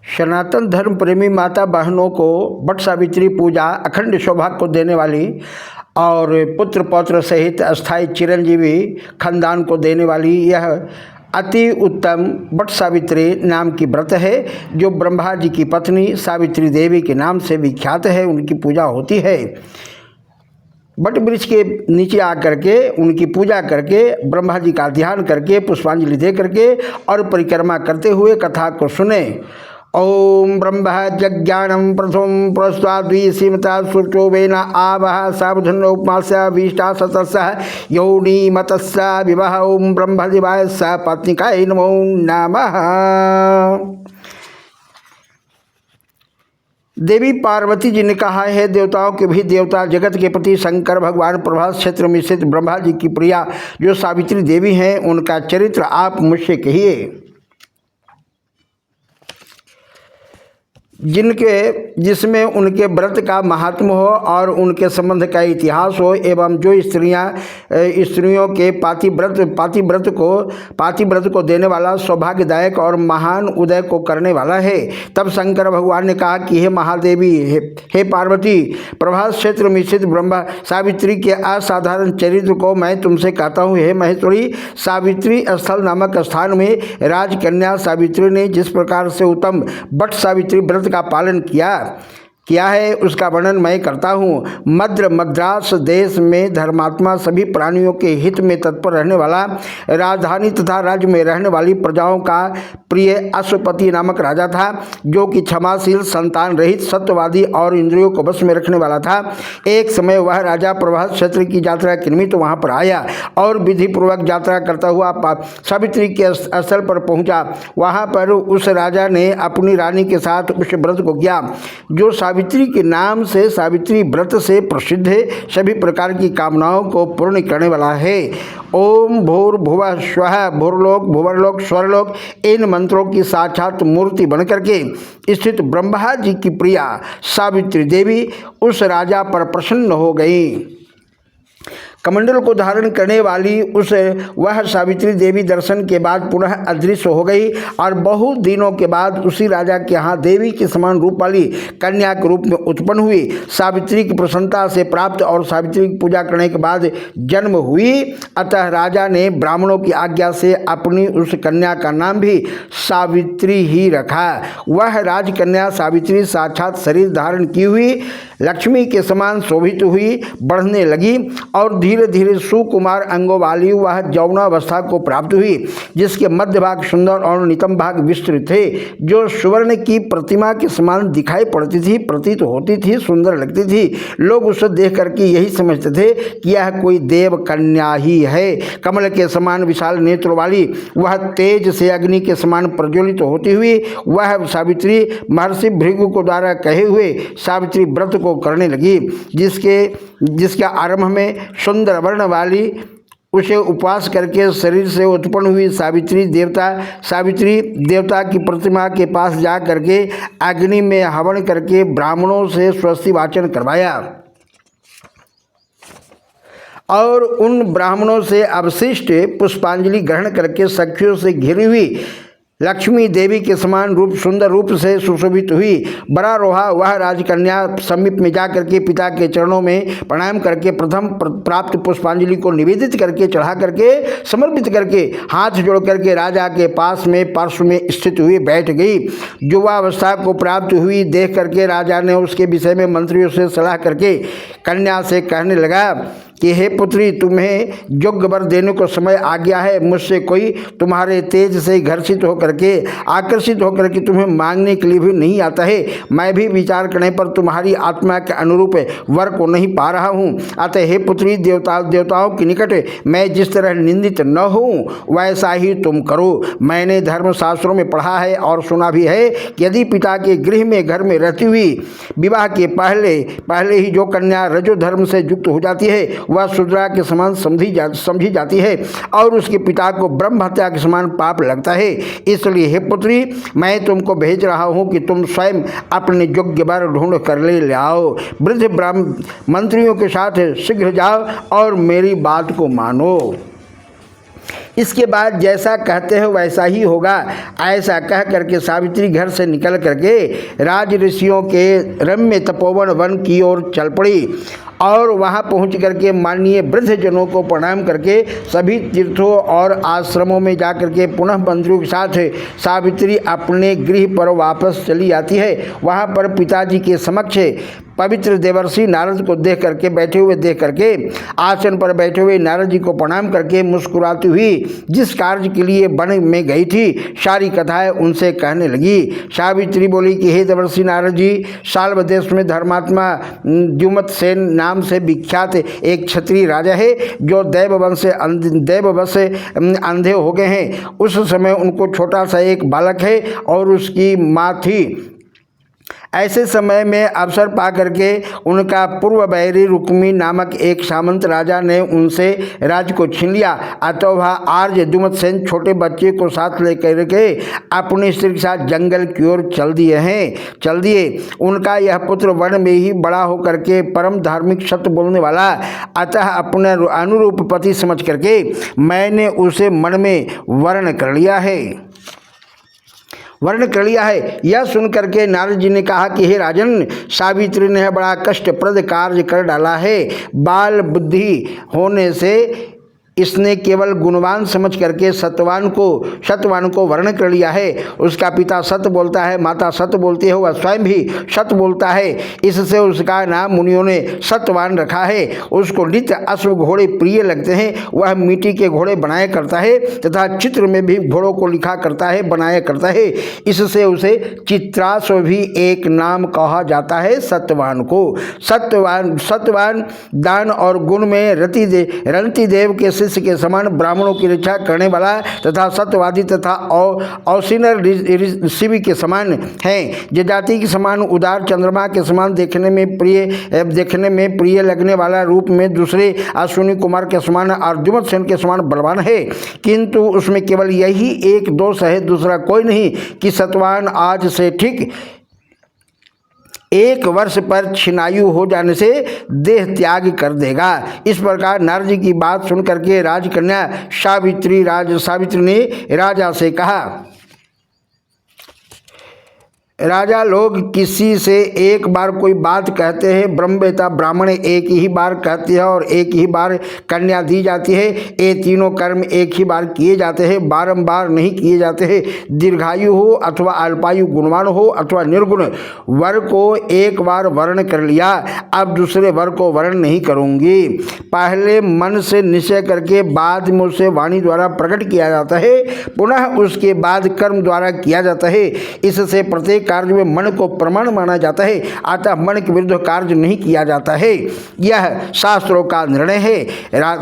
सनातन धर्म प्रेमी माता बहनों को वट सावित्री पूजा अखंड सौभाग्य को देने वाली और पुत्र पौत्र सहित अस्थायी चिरंजीवी खानदान को देने वाली यह अति उत्तम वट सावित्री नाम की व्रत है, जो ब्रह्मा जी की पत्नी सावित्री देवी के नाम से विख्यात है। उनकी पूजा होती है। वट वृक्ष के नीचे आकर के उनकी पूजा करके, ब्रह्मा जी का ध्यान करके, पुष्पांजलि दे करके और परिक्रमा करते हुए कथा को सुने। ओम ब्रह्म जज्ञानम प्रथम प्रस्वाद्वी सीमता सुचो वेना आवह सावधन उपमास्य विष्टा सतस्य योनि मतस्य विवाह। ओम ब्रह्म दिवाय स पत्निकाय नमो नमः। देवी पार्वती जी ने कहा है, देवताओं के भी देवता जगत के प्रति शंकर भगवान प्रभास क्षेत्र में स्थित ब्रह्मा जी की प्रिया जो सावित्री देवी हैं, उनका चरित्र आप मुझसे कहिए। जिसमें उनके व्रत का महात्म हो और उनके संबंध का इतिहास हो, एवं जो स्त्रियों के पातिव्रत को देने वाला सौभाग्यदायक और महान उदय को करने वाला है। तब शंकर भगवान ने कहा कि हे महादेवी, हे पार्वती, प्रभास क्षेत्र में स्थित ब्रह्मा सावित्री के असाधारण चरित्र को मैं तुमसे कहता हूँ। हे महेश्वरी, सावित्री स्थल नामक स्थान में राजकन्या सावित्री ने जिस प्रकार से उत्तम वट सावित्री व्रत का पालन किया है, उसका वर्णन मैं करता हूँ। मद्रास देश में धर्मात्मा सभी प्राणियों के हित में तत्पर रहने वाला, राजधानी तथा राज्य में रहने वाली प्रजाओं का प्रिय अश्वपति नामक राजा था, जो कि क्षमाशील, संतान रहित, सत्यवादी और इंद्रियों को वश में रखने वाला था। एक समय वह राजा प्रभास क्षेत्र की यात्रा के निमित्त वहाँ पर आया और विधि पूर्वक यात्रा करता हुआ सावित्री के स्थल पर पहुँचा। वहाँ पर उस राजा ने अपनी रानी के साथ उस व्रत को किया, जो सावित्री के नाम से, सावित्री व्रत से प्रसिद्ध है, सभी प्रकार की कामनाओं को पूर्ण करने वाला है। ओम भूर्भुवः स्वः भूर्लोक भुवर्लोक स्वर्लोक, इन मंत्रों की साक्षात मूर्ति बनकर के स्थित ब्रह्मा जी की प्रिया सावित्री देवी उस राजा पर प्रसन्न हो गई। कमंडल को धारण करने वाली वह सावित्री देवी दर्शन के बाद पुनः अदृश्य हो गई और बहुत दिनों के बाद उसी राजा के यहाँ देवी के समान रूप वाली कन्या के रूप में उत्पन्न हुई। सावित्री की प्रसन्नता से प्राप्त और सावित्री की पूजा करने के बाद जन्म हुई। अतः राजा ने ब्राह्मणों की आज्ञा से अपनी उस कन्या का नाम भी सावित्री ही रखा। वह राजकन्या सावित्री साक्षात शरीर धारण की हुई लक्ष्मी के समान शोभित हुई बढ़ने लगी और धीरे धीरे सुकुमार अंगों वाली वह यौवनावस्था को प्राप्त हुई, जिसके मध्य भाग सुंदर और नितम भाग विस्तृत थे, जो सुवर्ण की प्रतिमा के समान दिखाई पड़ती थी, प्रतीत होती थी, सुंदर लगती थी। लोग उसे देख करके यही समझते थे कि यह कोई देव कन्या ही है। कमल के समान विशाल नेत्र वाली वह तेज से अग्नि के समान प्रज्वलित होती हुई वह सावित्री महर्षि भृगु को द्वारा कहे हुए सावित्री व्रत को करने लगी, जिसके आरंभ में सुंदर वर्ण वाली उसे उपवास करके शरीर से उत्पन्न हुई सावित्री देवता की प्रतिमा के पास जा करके अग्नि में हवन करके ब्राह्मणों से स्वस्ति वाचन करवाया और उन ब्राह्मणों से अवशिष्ट पुष्पांजलि ग्रहण करके सखियों से घिरी हुई लक्ष्मी देवी के समान सुंदर रूप से सुशोभित हुई। बड़ा रोहा वह राजकन्या समीप में जाकर के पिता के चरणों में प्रणाम करके प्रथम प्राप्त पुष्पांजलि को निवेदित करके चढ़ा करके समर्पित करके हाथ जोड़ करके राजा के पास में पार्श्व में स्थित हुई बैठ गई। युवावस्था को प्राप्त हुई देख करके राजा ने उसके विषय में मंत्रियों से सलाह करके कन्या से कहने लगा कि हे पुत्री, तुम्हें योग्य वर देने को समय आ गया है। मुझसे कोई तुम्हारे तेज से आकर्षित होकर के तुम्हें मांगने के लिए भी नहीं आता है। मैं भी विचार करने पर तुम्हारी आत्मा के अनुरूप वर को नहीं पा रहा हूँ। अतः हे पुत्री, देवताओं के निकट मैं जिस तरह निंदित न हूँ वैसा ही तुम करो। मैंने धर्मशास्त्रों में पढ़ा है और सुना भी है कि यदि पिता के गृह में घर में रहती हुई विवाह के पहले ही जो कन्या रजो धर्म से युक्त हो जाती है वह शूद्रा के समान समझी जाती है और उसके पिता को ब्रह्म हत्या के समान पाप लगता है। इसलिए हे पुत्री, मैं तुमको भेज रहा हूँ कि तुम स्वयं अपने योग्य वर ढूंढ कर ले आओ। वृद्ध ब्राह्मण मंत्रियों के साथ शीघ्र जाओ और मेरी बात को मानो। इसके बाद जैसा कहते हो वैसा ही होगा। ऐसा कह करके सावित्री घर से निकल करके राज ऋषियों के रम्य तपोवन वन की ओर चल पड़ी और वहां पहुंच करके माननीय वृद्धजनों को प्रणाम करके सभी तीर्थों और आश्रमों में जाकर के पुनः बंधुओं के साथ सावित्री अपने गृह पर वापस चली आती है। वहां पर पिताजी के समक्ष पवित्र देवर्षि नारद को देख करके बैठे हुए देख करके आसन पर बैठे हुए नारद जी को प्रणाम करके मुस्कुराती हुई जिस कार्य के लिए वन में गई थी सारी कथाएं उनसे कहने लगी। सावित्री बोली कि हे देवर्षि नारद जी, साल्व देश में धर्मात्मा द्युमत सेन नाम से विख्यात एक क्षत्रिय राजा है जो दैववश से अंधे हो गए हैं। उस समय उनको छोटा सा एक बालक है और उसकी माँ थी। ऐसे समय में अवसर पा करके उनका पूर्व बैरी रुक्मी नामक एक सामंत राजा ने उनसे राज को छीन लिया। अतः वह आर्य दुमत सेन छोटे बच्चे को साथ लेकर के अपनी स्त्री के साथ जंगल की ओर चल दिए। उनका यह पुत्र वन में ही बड़ा होकर के परम धार्मिक सत्य बोलने वाला, अतः अपने अनुरूप पति समझ करके मैंने उसे मन में वर्ण कर लिया है। यह सुन करके नारद जी ने कहा कि हे राजन, सावित्री ने बड़ा कष्टप्रद कार्य कर डाला है। बाल बुद्धि होने से इसने केवल गुणवान समझ करके सत्यवान को वर्ण कर लिया है। उसका पिता सत्य बोलता है, माता सत्य बोलती है, वह स्वयं भी सत्य बोलता है। इससे उसका नाम मुनियों ने सत्यवान रखा है। उसको नित्य अश्व घोड़े प्रिय लगते हैं। वह मिट्टी के घोड़े बनाया करता है तथा चित्र में भी घोड़ों को लिखा करता है, बनाया करता है। इससे उसे चित्राश्व भी एक नाम कहा जाता है सत्यवान को। सत्यवान दान और गुण में रंति देव के शिष्य के समान ब्राह्मणों की रक्षा करने वाला तथा सत्यवादी तथा औसिनर शिवी के समान हैं। जजाति के समान उदार, चंद्रमा के समान देखने में प्रिय लगने वाला, रूप में दूसरे अश्विनी कुमार के समान और द्युमत सेन के समान बलवान है। किंतु उसमें केवल यही एक दोष है, दूसरा कोई नहीं, कि सत्यवान आज से ठीक 1 वर्ष पर छिनायु हो जाने से देह त्याग कर देगा। इस प्रकार नारद जी की बात सुन करके राजकन्या सावित्री ने राजा से कहा, राजा लोग किसी से एक बार कोई बात कहते हैं, ब्रह्मवेता ब्राह्मण एक ही बार कहते हैं और एक ही बार कन्या दी जाती है। ये तीनों कर्म एक ही बार किए जाते हैं, बारंबार नहीं किए जाते हैं। दीर्घायु हो अथवा अल्पायु, गुणवान हो अथवा निर्गुण, वर को एक बार वर्ण कर लिया, अब दूसरे वर को वर्ण नहीं करूंगी। पहले मन से निश्चय करके बाद में उसे वाणी द्वारा प्रकट किया जाता है, पुनः उसके बाद कर्म द्वारा किया जाता है। इससे प्रत्येक कार्य में मन को प्रमाण माना जाता है, अतः मन के विरुद्ध कार्य नहीं किया जाता है। यह शास्त्रों का निर्णय है।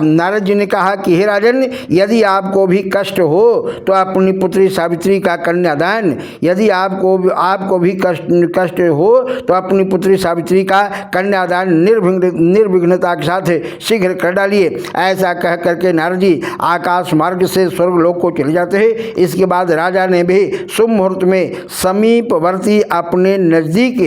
नारद जी ने कहा कि हे राजन, यदि आपको भी कष्ट हो तो अपनी पुत्री सावित्री का कन्यादान, यदि आपको भी कष्ट हो तो अपनी पुत्री सावित्री का कन्यादान निर्विघ्नता के साथ शीघ्र कर डालिए। ऐसा कह करके नारद जी आकाश मार्ग से स्वर्गलोक को चले जाते हैं। इसके बाद राजा ने भी शुभ मुहूर्त में समीपवर्ती अपने नजदीक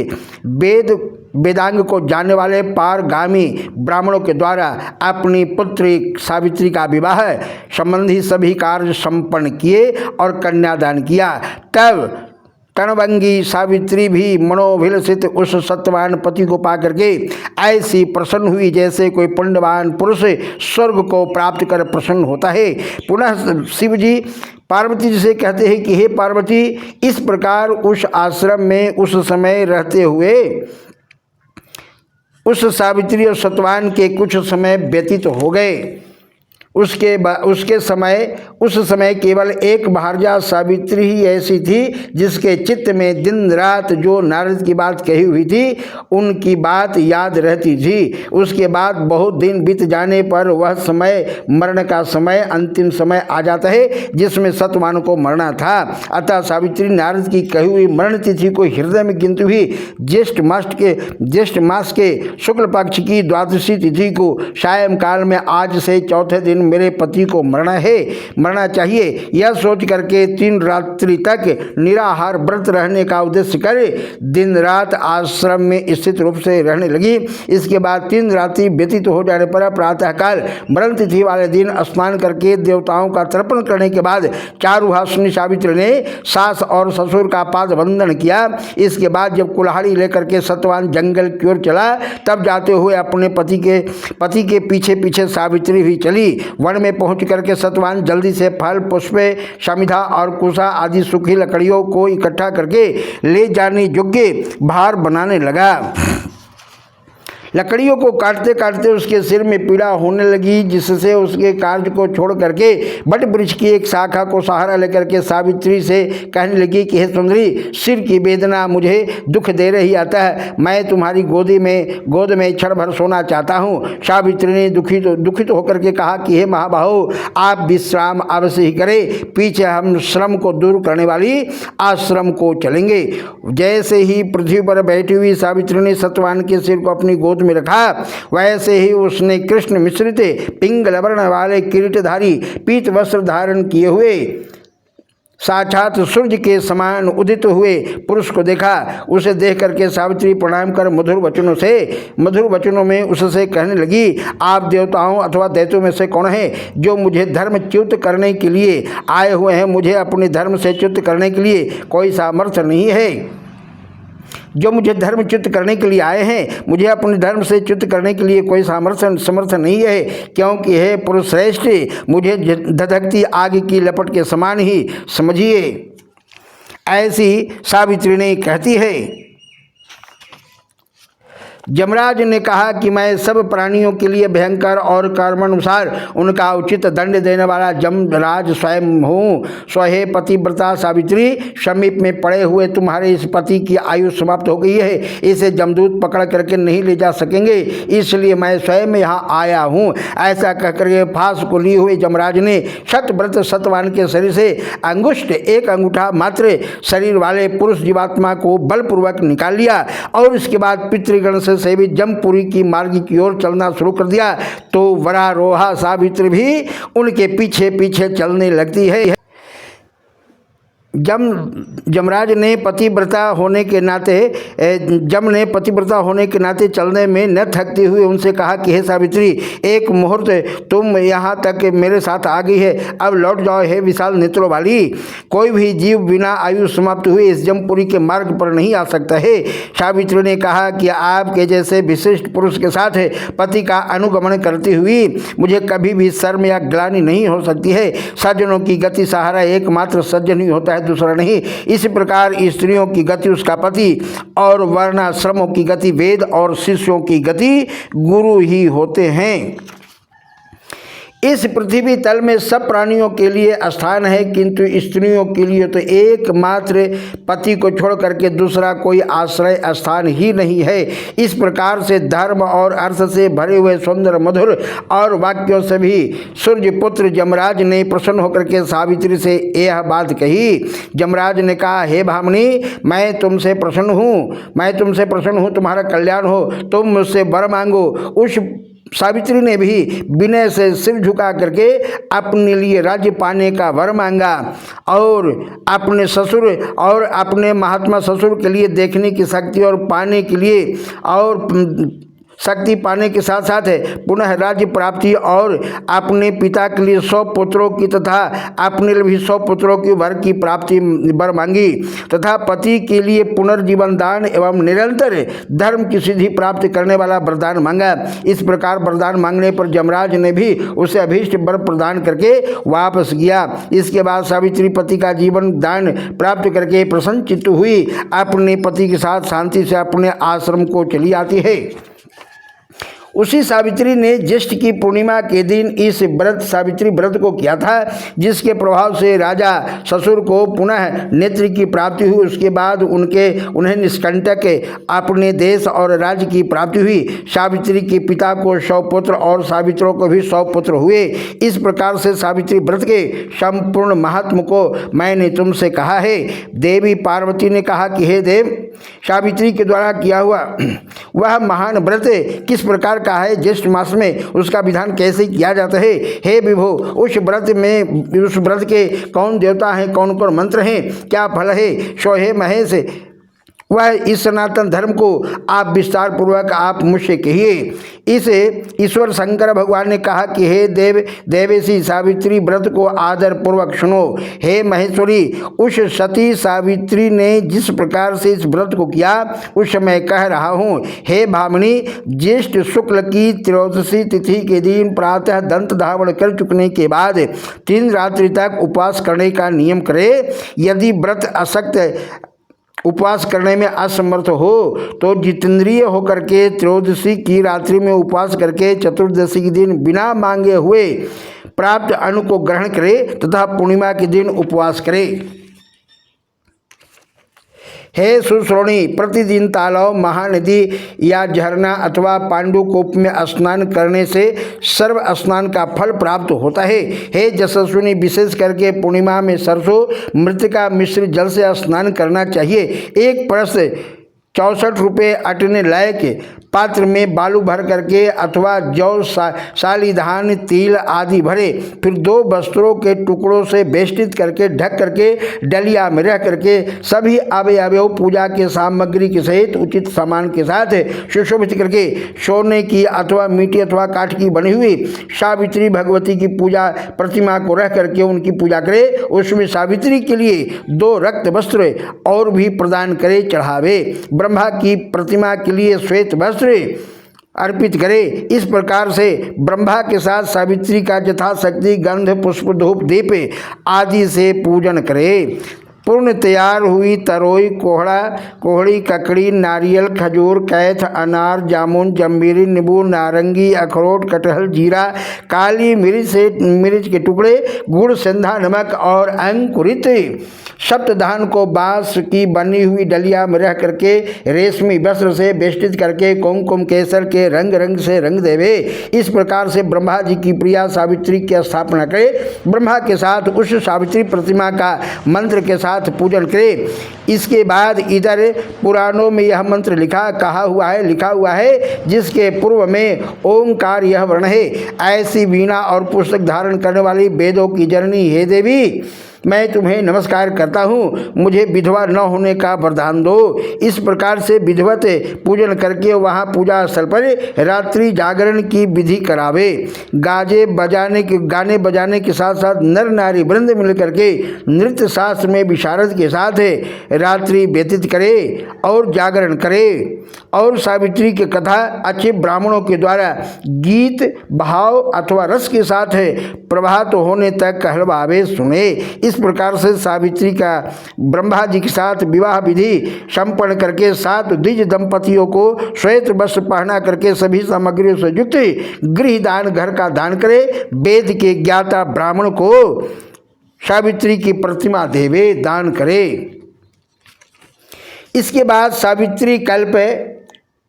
वेदांग को जानने वाले पारगामी ब्राह्मणों के द्वारा अपनी पुत्री सावित्री का विवाह संबंधी सभी कार्य संपन्न किए और कन्यादान किया। तब तणभंगी सावित्री भी मनोभिलषित उस सत्यवान पति को पा करके ऐसी प्रसन्न हुई जैसे कोई पुण्यवान पुरुष स्वर्ग को प्राप्त कर प्रसन्न होता है। पुनः शिव जी पार्वती जी से कहते हैं कि हे पार्वती, इस प्रकार उस आश्रम में उस समय रहते हुए उस सावित्री और सत्यवान के कुछ समय व्यतीत हो गए। उस समय केवल एक भारजा सावित्री ही ऐसी थी जिसके चित्त में दिन रात जो नारद की बात कही हुई थी उनकी बात याद रहती थी। उसके बाद बहुत दिन बीत जाने पर वह समय मरण का समय, अंतिम समय आ जाता है जिसमें सत्यवान को मरना था। अतः सावित्री नारद की कही हुई मरण तिथि को हृदय में गिनती हुई ज्येष्ठ मास के शुक्ल पक्ष की द्वादशी तिथि को सायंकाल में आज से चौथे दिन मेरे पति को मरना चाहिए। यह सोच करके 3 रात्रि तक निराहार व्रत रहने का उद्देश्य कर दिन रात आश्रम में स्थित रूप से रहने लगी। इसके बाद 3 रात्रि व्यतीत हो जाने पर प्रातःकाल मरण तिथि वाले दिन स्नान करके देवताओं का तर्पण करने के बाद चारुहासिनी सावित्री ने सास और ससुर का पाद बंधन किया। इसके बाद जब कुल्हाड़ी लेकर के सत्यवान जंगल की ओर चला, तब जाते हुए अपने पति के पीछे पीछे सावित्री भी चली। वन में पहुंच करके सत्यवान जल्दी से फल, पुष्पे, समिधा और कुशा आदि सूखी लकड़ियों को इकट्ठा करके ले जाने योग्य भार बनाने लगा। लकड़ियों को काटते काटते उसके सिर में पीड़ा होने लगी, जिससे उसके कार्य को छोड़ करके बट वृक्ष की एक शाखा को सहारा लेकर के सावित्री से कहने लगी कि हे सुंदरी, सिर की वेदना मुझे दुख दे रही आता है, मैं तुम्हारी गोद में क्षण भर सोना चाहता हूँ। सावित्री ने दुखित होकर के कहा कि हे महाबाहो, आप विश्राम अवश्य ही करें, पीछे हम श्रम को दूर करने वाली आश्रम को चलेंगे। जैसे ही पृथ्वी पर बैठी हुई सावित्री ने सत्यवान के सिर को अपनी गोद में रखा, वैसे ही उसने कृष्ण मिश्रित पिंगल वर्ण वाले किरीटधारी पीत वस्त्र धारण किए हुए साक्षात सूर्य के समान उदित हुए पुरुष को देखा। उसे देख करके सावित्री प्रणाम कर मधुर वचनों में उससे कहने लगी, आप देवताओं अथवा दैत्यों में से कौन है जो मुझे धर्मच्युत करने के लिए आए हुए हैं? मुझे अपने धर्म से च्युत करने के लिए कोई सामर्थ्य नहीं है। जो मुझे धर्मच्युत करने के लिए आए हैं, मुझे अपने धर्म से च्युत करने के लिए कोई समर्थ नहीं है, क्योंकि हे पुरुष श्रेष्ठ, मुझे धधकती आग की लपट के समान ही समझिए। ऐसी सावित्री ने कहती है। यमराज ने कहा कि मैं सब प्राणियों के लिए भयंकर और कर्मानुसार उनका उचित दंड देने वाला यमराज स्वयं हूँ। स्वहे पतिव्रता सावित्री, समीप में पड़े हुए तुम्हारे इस पति की आयु समाप्त हो गई है, इसे जमदूत पकड़ करके नहीं ले जा सकेंगे, इसलिए मैं स्वयं यहाँ आया हूँ। ऐसा कहकर के फांस को लिए हुए यमराज ने शतव्रत सत्यवान के शरीर से अंगुष्ठ, एक अंगूठा मात्र शरीर वाले पुरुष जीवात्मा को बलपूर्वक निकाल लिया और इसके बाद पितृगण से सेवित जमपुरी की मार्ग की ओर चलना शुरू कर दिया। तो वरारोहा सावित्री भी उनके पीछे पीछे चलने लगती है। यमराज ने पतिव्रता होने के नाते चलने में न थकती हुई उनसे कहा कि हे सावित्री, एक मुहूर्त तुम यहाँ तक मेरे साथ आ गई है, अब लौट जाओ हे विशाल नेत्रों वाली। कोई भी जीव बिना आयु समाप्त हुए इस जमपुरी के मार्ग पर नहीं आ सकता है। सावित्री ने कहा कि आपके जैसे विशिष्ट पुरुष के साथ पति का अनुगमन करती हुई मुझे कभी भी शर्म या ग्लानि नहीं हो सकती है। सज्जनों की गति सहारा एकमात्र सज्जन ही होता है, दूसरा नहीं। इसी प्रकार स्त्रियों की गति उसका पति और वर्णाश्रमों की गति वेद और शिष्यों की गति गुरु ही होते हैं। इस पृथ्वी तल में सब प्राणियों के लिए स्थान है, किंतु स्त्रियों के लिए तो एकमात्र पति को छोड़ करके दूसरा कोई आश्रय स्थान ही नहीं है। इस प्रकार से धर्म और अर्थ से भरे हुए सुंदर मधुर और वाक्यों से भी सूर्यपुत्र यमराज ने प्रसन्न होकर के सावित्री से यह बात कही। यमराज ने कहा, हे भामिनी, मैं तुमसे प्रसन्न हूँ, तुम्हारा कल्याण हो, तुम मुझसे वर मांगो। उस सावित्री ने भी विनय से सिर झुका करके अपने लिए राज्य पाने का वर मांगा और अपने ससुर और अपने महात्मा ससुर के लिए देखने की शक्ति और पाने के लिए और शक्ति पाने के साथ साथ पुनः राज्य प्राप्ति और अपने पिता के लिए 100 पुत्रों की तथा अपने लिए भी 100 पुत्रों की वर की प्राप्ति वर मांगी तथा पति के लिए पुनर्जीवन दान एवं निरंतर धर्म की सिद्धि प्राप्त करने वाला वरदान मांगा। इस प्रकार वरदान मांगने पर यमराज ने भी उसे अभीष्ट वर प्रदान करके वापस किया। इसके बाद सावित्री पति का जीवन दान प्राप्त करके प्रसन्नचित्त हुई अपने पति के साथ शांति से अपने आश्रम को चली आती है। उसी सावित्री ने ज्येष्ठ की पूर्णिमा के दिन इस सावित्री व्रत को किया था, जिसके प्रभाव से राजा ससुर को पुनः नेत्र की प्राप्ति हुई। उसके बाद उन्हें निष्कंटक अपने देश और राज्य की प्राप्ति हुई। सावित्री के पिता को 100 पुत्र और सावित्रों को भी 100 पुत्र हुए। इस प्रकार से सावित्री व्रत के संपूर्ण महात्म को मैंने तुमसे कहा है। देवी पार्वती ने कहा कि हे देव, सावित्री के द्वारा किया हुआ वह महान व्रत किस प्रकार का है, ज्येष्ठ मास में उसका विधान कैसे किया जाता है। हे विभो, उस व्रत के कौन देवता हैं, कौन कौन मंत्र हैं, क्या फल है, सो हे महेश वह इस सनातन धर्म को आप विस्तार पूर्वक आप मुझसे कहिए। इस ईश्वर शंकर भगवान ने कहा कि हे देवेशी सावित्री, व्रत को आदर पूर्वक सुनो। हे महेश्वरी, उस सती सावित्री ने जिस प्रकार से इस व्रत को किया उस समय कह रहा हूँ। हे भामिनी, ज्येष्ठ शुक्ल की त्रयोदशी तिथि के दिन प्रातः दंत धावण कर चुकने के बाद 3 रात्रि तक उपवास करने का नियम करे। यदि व्रत अशक्त उपवास करने में असमर्थ हो तो जितेंद्रिय होकर के त्रयोदशी की रात्रि में उपवास करके चतुर्दशी के दिन बिना मांगे हुए प्राप्त अन्न को ग्रहण करे तथा पूर्णिमा के दिन उपवास करे। हे सुश्रोणी, प्रतिदिन तालाब, महानदी या झरना अथवा पांडुकूप में स्नान करने से सर्व स्नान का फल प्राप्त होता है। हे यशस्विनी, विशेष करके पूर्णिमा में सरसों मृतिका मिश्रित जल से स्नान करना चाहिए। एक परस 64 रुपये अटने लायक पात्र में बालू भर करके अथवा जौ, सालीधान, तिल आदि भरे, फिर 2 वस्त्रों के टुकड़ों से बेष्टित करके ढक करके डलिया में रह करके सभी अवयव पूजा के सामग्री के सहित उचित सामान के साथ सुशोभित करके सोने की अथवा मिट्टी अथवा काठ की बनी हुई सावित्री भगवती की पूजा प्रतिमा को रख करके उनकी पूजा करे। उसमें सावित्री के लिए 2 रक्त वस्त्र और भी प्रदान करे, चढ़ावे। ब्रह्मा की प्रतिमा के लिए श्वेत वस्त्र अर्पित करे। इस प्रकार से ब्रह्मा के साथ सावित्री का यथाशक्ति गंध, पुष्प, धूप, दीप आदि से पूजन करे। पूर्ण तैयार हुई तरोई, कोहड़ी, ककड़ी, नारियल, खजूर, कैथ, अनार, जामुन, जम्बीरी, नींबू, नारंगी, अखरोट, कटहल, जीरा, काली मिर्च के टुकड़े, गुड़, सेंधा नमक और अंकुरित सप्तधान को बांस की बनी हुई डलिया में रह करके रेशमी वस्त्र से बेष्टित करके कुमकुम केसर के रंग से रंग देवे। इस प्रकार से ब्रह्मा जी की प्रिया सावित्री की स्थापना करे। ब्रह्मा के साथ उस सावित्री प्रतिमा का मंत्र के साथ पूजन करे। इसके बाद इधर पुराणों में यह मंत्र लिखा हुआ है जिसके पूर्व में ओंकार यह वर्ण है। ऐसी वीणा और पुस्तक धारण करने वाली वेदों की जननी हे देवी, मैं तुम्हें नमस्कार करता हूँ, मुझे विधवा न होने का वरदान दो। इस प्रकार से विधिवत पूजन करके वहाँ पूजा स्थल पर रात्रि जागरण की विधि करावे। गाने बजाने के साथ साथ नर नारी वृंद मिल करके नृत्य शास्त्र में विशारद के साथ रात्रि व्यतीत करे और जागरण करे और सावित्री की कथा अच्छे ब्राह्मणों के द्वारा गीत, भाव अथवा रस के साथ प्रभात होने तक कहलवावे सुने। इस प्रकार से सावित्री का ब्रह्मा जी के साथ विवाह विधि संपन्न करके 7 द्विज दंपतियों को श्वेत वस्त्र पहना करके सभी सामग्रियों से युक्त गृह दान, घर का दान करे। वेद के ज्ञाता ब्राह्मण को सावित्री की प्रतिमा देवे, दान करे। इसके बाद सावित्री कल्प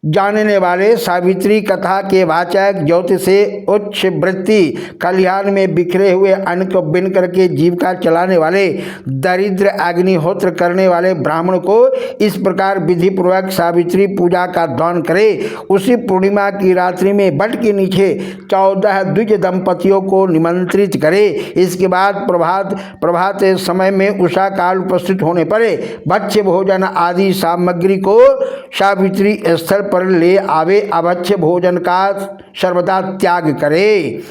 जानने वाले, सावित्री कथा के वाचक, ज्योति से उच्च वृत्ति, कल्याण में बिखरे हुए अन्न को बिन करके जीविका चलाने वाले, दरिद्र अग्निहोत्र करने वाले ब्राह्मण को इस प्रकार विधि पूर्वक सावित्री पूजा का दान करे। उसी पूर्णिमा की रात्रि में बट के नीचे 14 द्विज दंपतियों को निमंत्रित करे। इसके बाद प्रभात समय में उषा काल उपस्थित होने पर भक्ष्य भोजन आदि सामग्री को सावित्री स्थल पर ले आवे। अभक्ष्य भोजन का सर्वदा त्याग करे।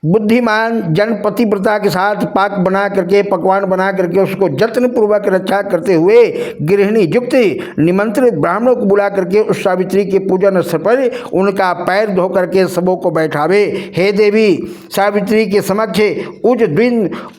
बुद्धिमान जन पतिव्रता के साथ पकवान बना करके उसको जत्न पूर्वक रक्षा करते हुए गृहिणी युक्त निमंत्रित ब्राह्मणों को बुला करके उस सावित्री के पूजन स्थल पर उनका पैर धो करके सबों को बैठावे। हे देवी, सावित्री के समक्ष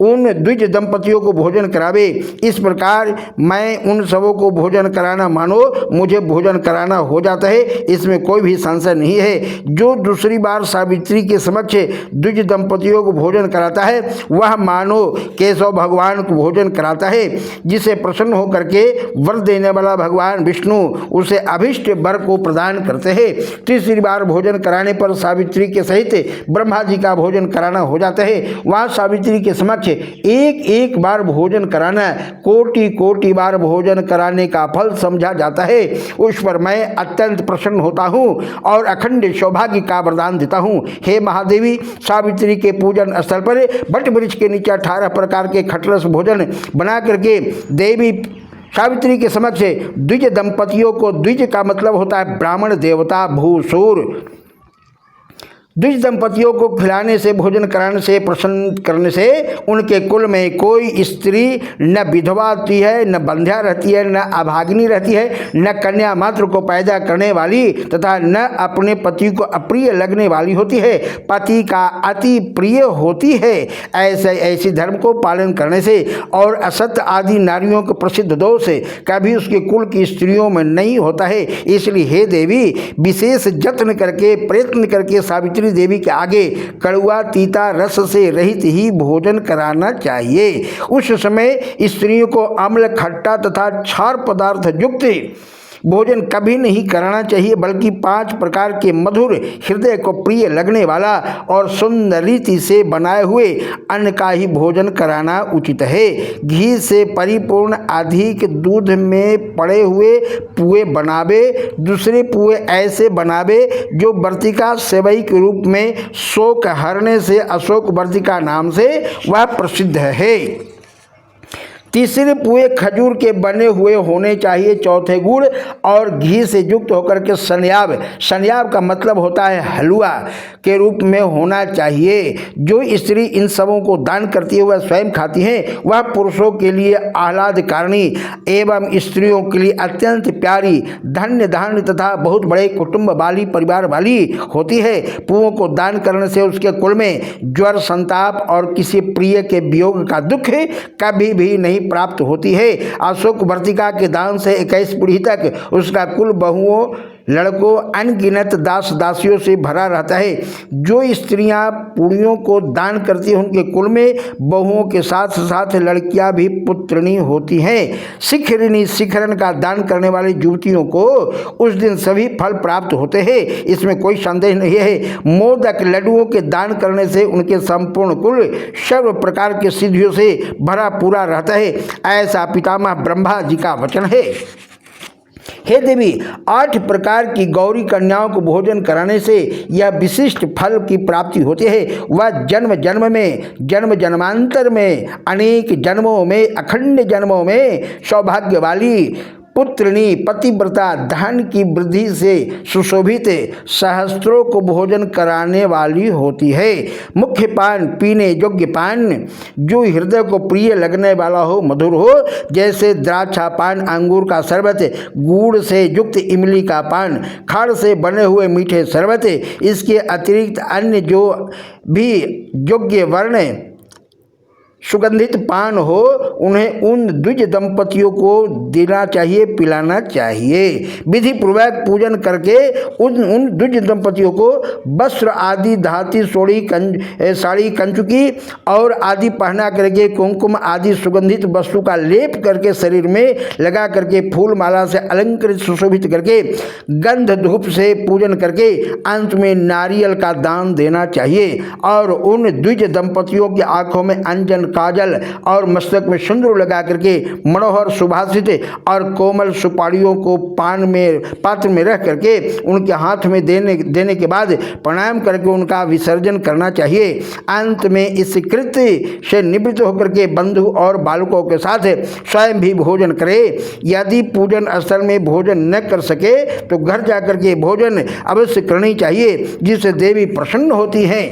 उन द्विज दंपतियों को भोजन करावे। इस प्रकार मैं उन सबों को भोजन कराना मानो मुझे भोजन कराना हो जाता है, इसमें कोई भी संशय नहीं है। जो दूसरी बार सावित्री के समक्ष द्विज दंपतियों को भोजन कराता है वह मानो केशव भगवान को भोजन कराता है। जिसे प्रसन्न होकर के वर देने वाला भगवान विष्णु उसे अभिष्ट वर को प्रदान करते हैं। तीसरी बार भोजन कराने पर सावित्री के सहित ब्रह्मा जी का भोजन कराना हो जाता है। वहाँ सावित्री के समक्ष एक एक बार भोजन कराना कोटि कोटि बार भोजन कराने का फल समझा जाता है। उस पर मैं अत्यंत प्रसन्न होता हूँ और अखंड सौभाग्य का वरदान देता हूँ। हे महादेवी, सावित्री के पूजन स्थल पर बट वृक्ष के नीचे 18 प्रकार के खटरस भोजन बना करके देवी सावित्री के समक्ष द्विज दंपतियों को, द्विज का मतलब होता है ब्राह्मण, देवता, भूसुर, द्विज दंपतियों को खिलाने से, भोजन कराने से, प्रसन्न करने से उनके कुल में कोई स्त्री न विधवा होती है, न बंध्या रहती है, न अभागिनी रहती है, न कन्या मात्र को पैदा करने वाली तथा न अपने पति को अप्रिय लगने वाली होती है, पति का अति प्रिय होती है। ऐसे धर्म को पालन करने से और असत्य आदि नारियों के प्रसिद्ध दोष कभी उसके कुल की स्त्रियों में नहीं होता है। इसलिए हे देवी, विशेष जत्न करके, प्रयत्न करके सावित्री देवी के आगे कड़वा तीता रस से रहित ही भोजन कराना चाहिए। उस समय स्त्रियों को अम्ल, खट्टा तथा क्षार पदार्थ युक्त भोजन कभी नहीं कराना चाहिए, बल्कि 5 प्रकार के मधुर, हृदय को प्रिय लगने वाला और सुंदर रीति से बनाए हुए अन्न का ही भोजन कराना उचित है। घी से परिपूर्ण अधिक दूध में पड़े हुए पुए बनावे। दूसरे पुए ऐसे बनावे जो वर्तिका सेवई के रूप में शोक हरने से अशोक वर्तिका नाम से वह प्रसिद्ध है। तीसरे पुए खजूर के बने हुए होने चाहिए। चौथे गुड़ और घी से युक्त होकर के सन्याब, सन्याब का मतलब होता है हलवा के रूप में होना चाहिए। जो स्त्री इन सबों को दान करती है वह स्वयं खाती है। वह पुरुषों के लिए आह्लादकारिणी एवं स्त्रियों के लिए अत्यंत प्यारी, धन्य धान्य तथा बहुत बड़े कुटुंब वाली, परिवार वाली होती है। पुओं को दान करने से उसके कुल में ज्वर, संताप और किसी प्रिय के वियोग का दुख कभी भी नहीं प्राप्त होती है। अशोक वर्तिका के दान से 21 पीढ़ी तक उसका कुल बहुओं, लड़कों, अनगिनत दास दासियों से भरा रहता है। जो स्त्रियां पुड़ियों को दान करती हैं उनके कुल में बहुओं के साथ साथ लड़कियां भी पुत्रिणी होती हैं। शिखरिणी, शिखरण का दान करने वाली युवतियों को उस दिन सभी फल प्राप्त होते हैं, इसमें कोई संदेह नहीं है। मोदक, लड्डुओं के दान करने से उनके संपूर्ण कुल सर्व प्रकार के सिद्धियों से भरा पूरा रहता है, ऐसा पितामह ब्रह्मा जी का वचन है। हे देवी, 8 प्रकार की गौरी कन्याओं को भोजन कराने से यह विशिष्ट फल की प्राप्ति होती है। वह जन्म जन्म में, जन्म जन्मांतर में, अनेक जन्मों में, अखंड जन्मों में सौभाग्य वाली, पुत्रिणी, पतिव्रता, धन की वृद्धि से सुशोभित, सहस्त्रों को भोजन कराने वाली होती है। मुख्य पान, पीने योग्य पान जो हृदय को प्रिय लगने वाला हो, मधुर हो, जैसे द्राक्षा पान, अंगूर का शरबत, गुड़ से युक्त इमली का पान, खाड़ से बने हुए मीठे शरबत। इसके अतिरिक्त अन्य जो भी योग्य वर्ण सुगंधित पान हो उन्हें उन द्विज दंपतियों को देना चाहिए, पिलाना चाहिए। विधि पूर्वक पूजन करके उन द्विज दंपतियों को वस्त्र आदि, धाती, साड़ी, कंचुकी और आदि पहना करके, कुमकुम आदि सुगंधित वस्तु का लेप करके शरीर में लगा करके, फूल माला से अलंकृत सुशोभित करके, गंध धूप से पूजन करके अंत में नारियल का दान देना चाहिए। और उन द्विज दंपतियों की आंखों में अंजन, काजल और मस्तक में सिंदूर लगा करके मनोहर, सुभाषित और कोमल सुपारियों को पात्र में रख करके उनके हाथ में देने के बाद प्रणाम करके उनका विसर्जन करना चाहिए। अंत में इस कृत्य से निवृत्त होकर के बंधु और बालकों के साथ स्वयं भी भोजन करे। यदि पूजन स्थल में भोजन न कर सके तो घर जाकर के भोजन अवश्य करनी चाहिए, जिससे देवी प्रसन्न होती हैं।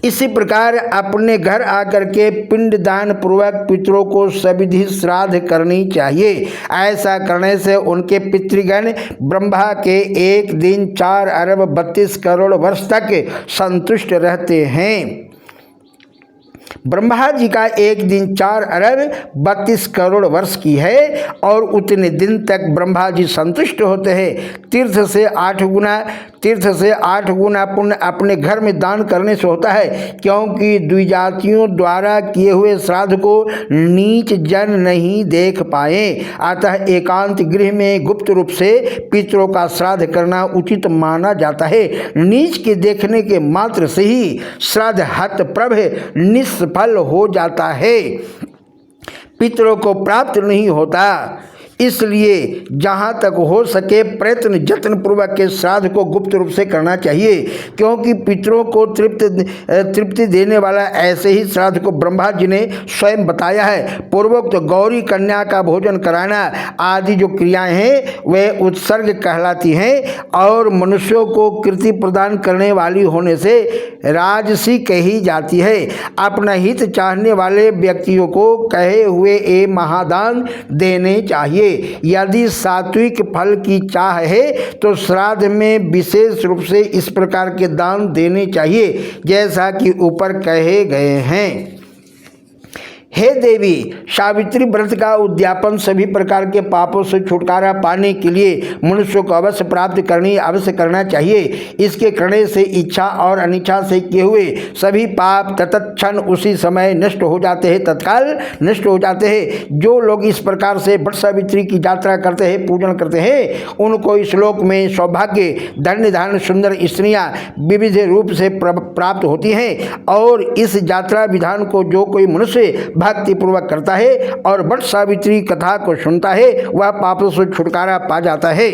इसी प्रकार अपने घर आकर के पिंडदान पूर्वक पितरों को सविधि श्राद्ध करनी चाहिए। ऐसा करने से उनके पितृगण ब्रह्मा के एक दिन 4 अरब 32 करोड़ वर्ष तक संतुष्ट रहते हैं। ब्रह्मा जी का एक दिन 4 अरब 32 करोड़ वर्ष की है और उतने दिन तक ब्रह्मा जी संतुष्ट होते हैं। तीर्थ से 8 गुना पुण्य अपने घर में दान करने से होता है, क्योंकि द्विजातियों द्वारा किए हुए श्राद्ध को नीच जन नहीं देख पाए। अतः एकांत गृह में गुप्त रूप से पितरों का श्राद्ध करना उचित माना जाता है। नीच के देखने के मात्र से ही श्राद्ध हतप्रभ निष्फल हो जाता है, पितरों को प्राप्त नहीं होता। इसलिए जहाँ तक हो सके प्रयत्न जत्न पूर्वक के श्राद्ध को गुप्त रूप से करना चाहिए, क्योंकि पितरों को तृप्ति देने वाला ऐसे ही श्राद्ध को ब्रह्मा जी ने स्वयं बताया है। पूर्वोक्त गौरी कन्या का भोजन कराना आदि जो क्रियाएं हैं वे उत्सर्ग कहलाती हैं और मनुष्यों को कृति प्रदान करने वाली होने से राजसी कही जाती है। अपना हित चाहने वाले व्यक्तियों को कहे हुए ये महादान देने चाहिए। यदि सात्विक फल की चाह है तो श्राद्ध में विशेष रूप से इस प्रकार के दान देने चाहिए जैसा कि ऊपर कहे गए हैं। हे देवी, सावित्री व्रत का उद्यापन सभी प्रकार के पापों से छुटकारा पाने के लिए मनुष्य को अवश्य करना चाहिए। इसके करने से इच्छा और अनिच्छा से किए हुए सभी पाप तत्क्षण उसी समय नष्ट हो जाते हैं, तत्काल नष्ट हो जाते हैं। जो लोग इस प्रकार से वट सावित्री की यात्रा करते हैं, पूजन करते हैं, उनको इस लोक में सौभाग्य, धन्य धारण सुंदर स्त्रियां विविध रूप से प्राप्त होती हैं। और इस यात्रा विधान को जो कोई मनुष्य भक्ति पूर्वक करता है और वट सावित्री कथा को सुनता है वह पापों से छुटकारा पा जाता है।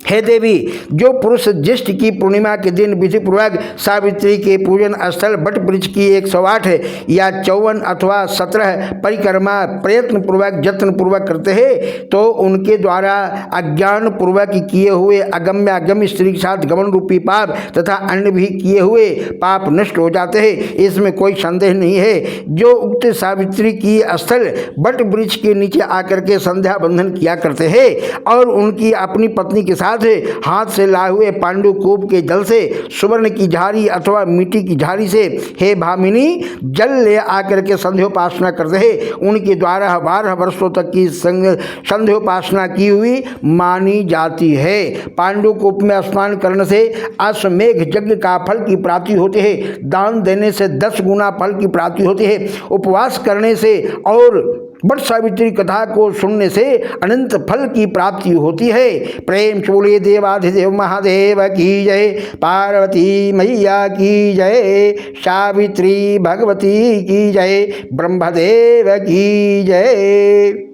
हे देवी, जो पुरुष ज्येष्ठ की पूर्णिमा के दिन विधि पूर्वक सावित्री के पूजन स्थल वट वृक्ष की 108 या 54 अथवा 17 परिक्रमा प्रयत्न पूर्वक जत्न पूर्वक करते हैं तो उनके द्वारा अज्ञान पूर्वक किए हुए अगम्य स्त्री के साथ गमन रूपी पाप तथा अन्य भी किए हुए पाप नष्ट हो जाते हैं। इसमें कोई संदेह नहीं है। जो उक्त सावित्री की स्थल वट वृक्ष के नीचे आकर के संध्या बंधन किया करते हैं और उनकी अपनी पत्नी के साथ हाथ से लाए हुए पांडु कूप के जल से, सुवर्ण की झारी अथवा मिट्टी की झारी से हे भामिनी जल ले आकर के संध्योपासना करते हैं, उनके द्वारा 12 वर्षों तक की संध्योपासना की हुई मानी जाती है। पांडु कूप में स्नान करने से अश्वमेघ यज्ञ का फल की प्राप्ति होती है। दान देने से 10 गुना फल की प्राप्ति होती है। उपवास करने से और वट सावित्री कथा को सुनने से अनंत फल की प्राप्ति होती है। प्रेम चोले देवाधिदेव महादेव की जय, पार्वती मैया की जय, सावित्री भगवती की जय, ब्रह्मदेव की जय।